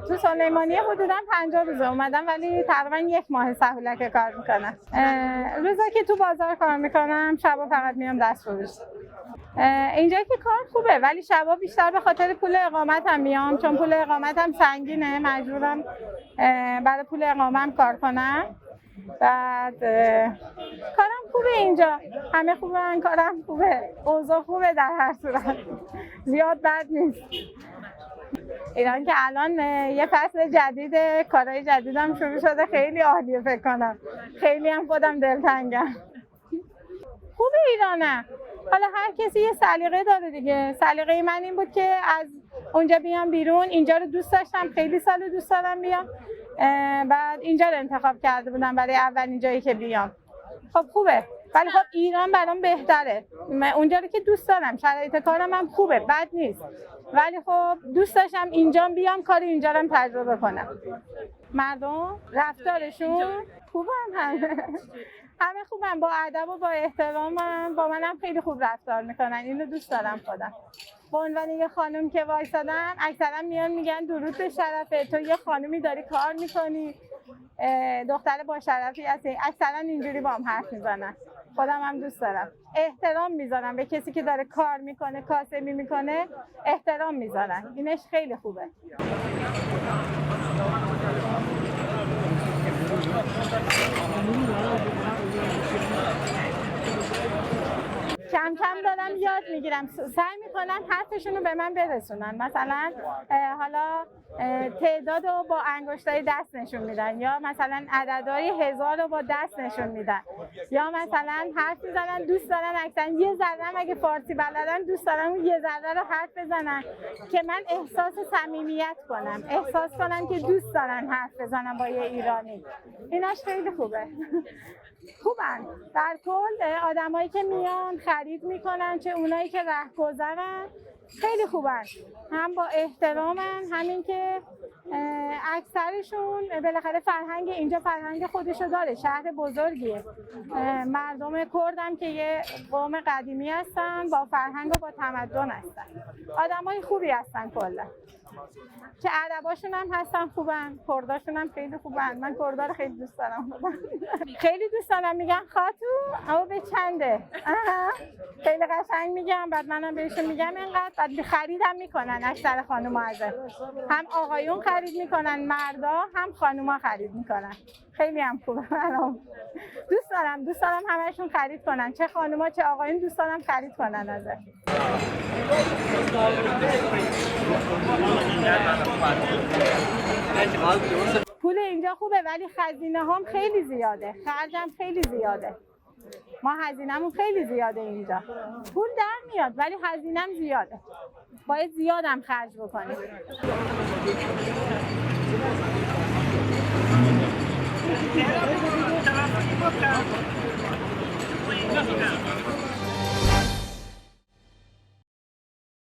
تو سلیمانیه حدوداً 50 روز اومدم، ولی تقریبا 1 ماه سهولک کار میکنم. روزا که تو بازار کار میکنم، شبا فقط میام دست فروش. اینجا که کار خوبه، ولی شبا بیشتر به خاطر پول اقامت هم میام، چون پول اقامت هم سنگینه، مجبورم برای پول اقامتم کار کنم. بعد کارم خوبه اینجا، همه خوبه، کارم خوبه، اوضاع خوبه، در هر صورت زیاد بد نیست. ایران که الان یه فصل جدید، کارهای جدیدم شروع شده، خیلی عالیه، فکر کنم خیلی هم خودم دلتنگم. خوبه ایرانه، حالا هر کسی یه سلیقه داره دیگه. سلیقه من این بود که از اونجا بیام بیرون، اینجا رو دوست داشتم، خیلی سال دوست دارم بیام، بعد اینجا رو انتخاب کرده بودم برای اولین جایی که بیام. خب خوبه، ولی خب ایران برام بهتره. اونجا رو که دوست دارم، شرایط کارم هم خوبه، بد نیست، ولی خب دوست داشتم اینجا بیام، کار اینجا رو تجربه کنم. مردم رفتارشون خوبه، همه خوبن، با ادب و با احترامن، با منم خیلی خوب رفتار میکنن، اینو دوست دارم خودم. به عنوان یه خانم که وایسادم، اکثرا میان میگن درود به شرفه، تو یه خانومی داری کار میکنی، دختر با شرفی هستی، اکثرا اینجوری با هم حرف میزنن. خودم هم دوست دارم، احترام میذارم به کسی که داره کار میکنه، کاسبی میکنه، احترام میذارن، اینش خیلی خوبه. کم کم دارم یاد میگیرم، سعی میکنن حرفشون رو به من برسونن. مثلا حالا تعداد رو با انگشتای دست نشون میدن، یا مثلا عددهای 1000 رو با دست نشون میدن، یا مثلا حرف میزنن، دوست دارن اکثر یه ذره اگه فارسی بلدن دوست دارن اون یه ذره رو حرف بزنن که من احساس صمیمیت کنم، احساس کنم که دوست دارن حرف بزنن با یه ایرانی. ایناش خیلی خوبه. خوبن در کل، آدمایی که میان خرید میکنن، چه اونایی که رهگذرن، خیلی خوبن، هم با احترامن، همین که اکثرشون بالاخره فرهنگ اینجا فرهنگ خودشو داره، شهر بزرگیه. مردم کردم که یه قوم قدیمی هستن، با فرهنگ و با تمدن هستن، آدمای خوبی هستن کلا. که عرباشون هم هستن خوبن، کرداشون هم خیلی خوبن. من کردا رو خیلی دوست دارم. خیلی دوست دارم، میگن خاتو اما به چنده، خیلی قشنگ میگم، بعد منم بهشون میگم اینقدر، بعد خریدم میکنن. اکثر خانوما ازه، هم آقایون خرید میکنن، مردا هم خانوما خرید میکنن، خیلی هم خوبه. من دوست دارم همشون خرید کنن، چه خانوما چه آقایون، دوست دارم خرید کنن ازه. پول اینجا خوبه، ولی خزینه هم خیلی زیاده، خرجم خیلی زیاده. ما هزینه‌مون خیلی زیاده اینجا، پول در میاد ولی هزینه‌م زیاده، باید زیادم خرج بکنیم.